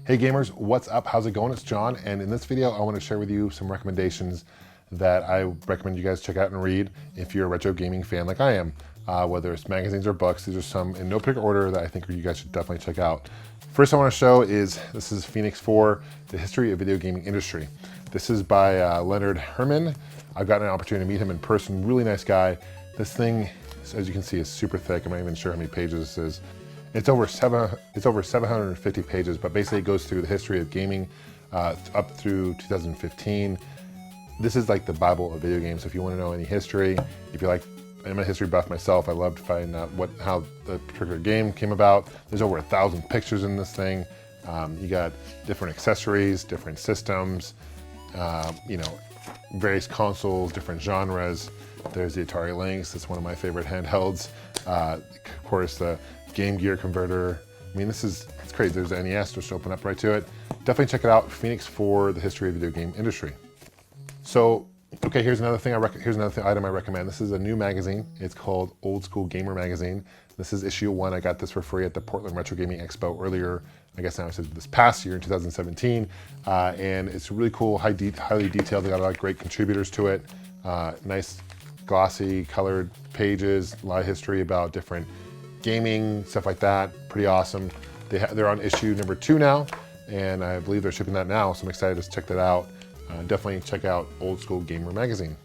Hey gamers, what's up? How's it going? It's John, and in this video I want to share with you some recommendations that I recommend you guys check out and read if you're a retro gaming fan like I am. Whether it's magazines or books, these are some in no particular order that I think you guys should definitely check out. First I want to show is, this is Phoenix 4, The History of Video Gaming Industry. This is by Leonard Herman. I've gotten an opportunity to meet him in person, really nice guy. This thing, as you can see, is super thick. I'm not even sure how many pages this is. It's over 750 pages, but basically it goes through the history of gaming up through 2015. This is like the Bible of video games. So if you want to know any history, if you like, I'm a history buff myself. I love to find out how the particular game came about. There's over 1,000 pictures in this thing. You got different accessories, different systems, you know, various consoles, different genres. There's the Atari Lynx. It's one of my favorite handhelds. Of course, the Game Gear converter. I mean, it's crazy. There's the NES, just open up right to it. Definitely check it out. Phoenix 4, The History of Video Game Industry. So, okay, here's another item I recommend. This is a new magazine. It's called Old School Gamer Magazine. This is issue 1. I got this for free at the Portland Retro Gaming Expo earlier. I guess now it says this past year in 2017. And it's really cool, highly detailed. They got a lot of great contributors to it. Nice glossy colored pages, a lot of history about different gaming, stuff like that. Pretty awesome. They're on issue number 2 now, and I believe they're shipping that now, so I'm excited to check that out. Definitely check out Old School Gamer Magazine.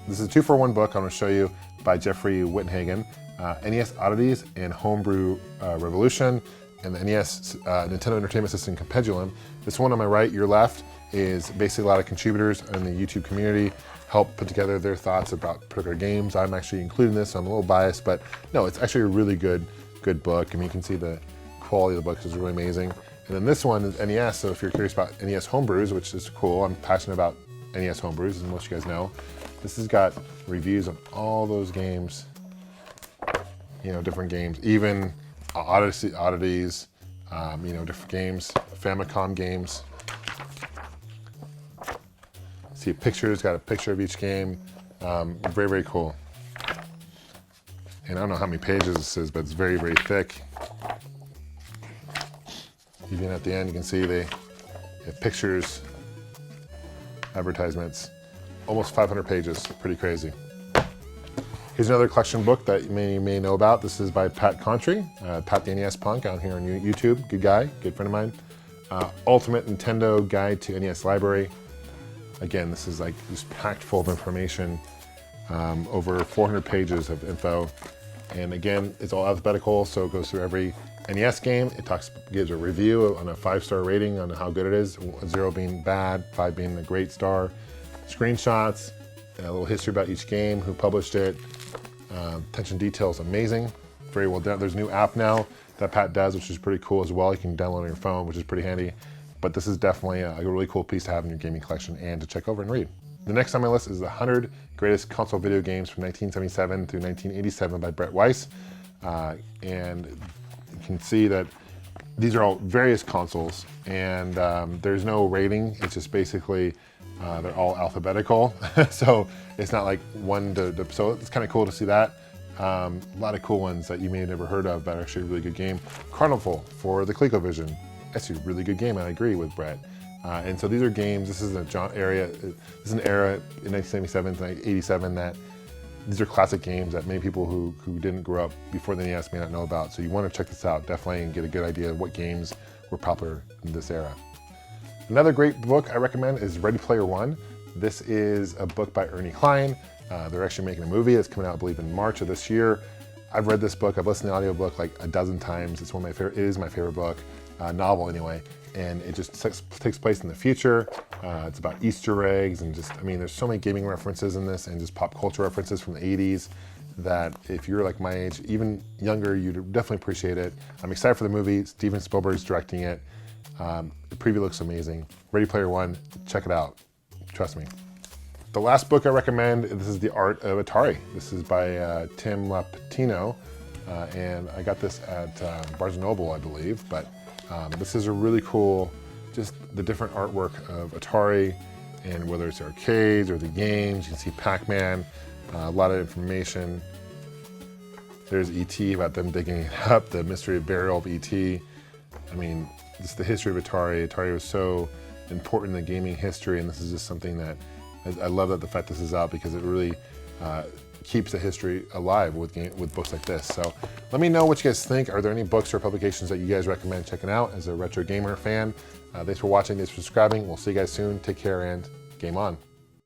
This is a 2-for-1 book I'm going to show you by Jeffrey Wittenhagen. NES Oddities and Homebrew Revolution, and the NES Nintendo Entertainment System Compendium. This one on my right, your left, is basically a lot of contributors in the YouTube community help put together their thoughts about particular games. I'm actually including this, so I'm a little biased, but no, it's actually a really good book. I mean, you can see the quality of the book is really amazing. And then this one is NES, so if you're curious about NES Homebrews, which is cool, I'm passionate about NES Homebrews, as most of you guys know. This has got reviews on all those games, you know, different games, even oddities, you know, different games, Famicom games. See pictures, got a picture of each game. Very, very cool. And I don't know how many pages this is, but it's very, very thick. Even at the end, you can see they have pictures, advertisements, almost 500 pages, pretty crazy. Here's another collection book that you may know about. This is by Pat Contry, Pat the NES Punk, out here on YouTube. Good guy, good friend of mine. Ultimate Nintendo Guide to NES Library. Again, this is like just packed full of information, over 400 pages of info. And again, it's all alphabetical, so it goes through every NES game. It gives a review on a 5-star rating on how good it is, 0 being bad, 5 being a great star. Screenshots, a little history about each game, who published it. Attention detail is amazing, very well done. There's a new app now that Pat does, which is pretty cool as well. You can download on your phone, which is pretty handy. But this is definitely a really cool piece to have in your gaming collection and to check over and read. The next on my list is the 100 Greatest Console Video Games from 1977 through 1987 by Brett Weiss. And you can see that these are all various consoles, and there's no rating. It's just basically, they're all alphabetical. So it's not like one so it's kind of cool to see that. A lot of cool ones that you may have never heard of, but are actually a really good game. Carnival for the ColecoVision. That's a really good game, and I agree with Brett. And so these are games, this is an era in 1977 to 1987 that these are classic games that many people who didn't grow up before the NES may not know about. So you want to check this out definitely and get a good idea of what games were popular in this era. Another great book I recommend is Ready Player One. This is a book by Ernie Klein. They're actually making a movie that's coming out, I believe, in March of this year. I've read this book, I've listened to the audiobook like a dozen times. It's one of my favorite, it is my favorite book, novel anyway. And it just takes place in the future. It's about Easter eggs and just, I mean, there's so many gaming references in this and just pop culture references from the 80s that if you're like my age, even younger, you'd definitely appreciate it. I'm excited for the movie. Steven Spielberg's directing it. The preview looks amazing. Ready Player One, check it out. Trust me. The last book I recommend, this is The Art of Atari. This is by Tim Lapatino, and I got this at Barnes & Noble, I believe, but this is a really cool, just the different artwork of Atari, and whether it's arcades or the games. You can see Pac-Man, a lot of information. There's E.T., about them digging it up, the mystery of burial of E.T. I mean, just the history of Atari. Atari was so important in the gaming history, and this is just something that I love that the fact this is out, because it really keeps the history alive with books like this. So let me know what you guys think. Are there any books or publications that you guys recommend checking out as a retro gamer fan? Thanks for watching, thanks for subscribing. We'll see you guys soon. Take care and game on.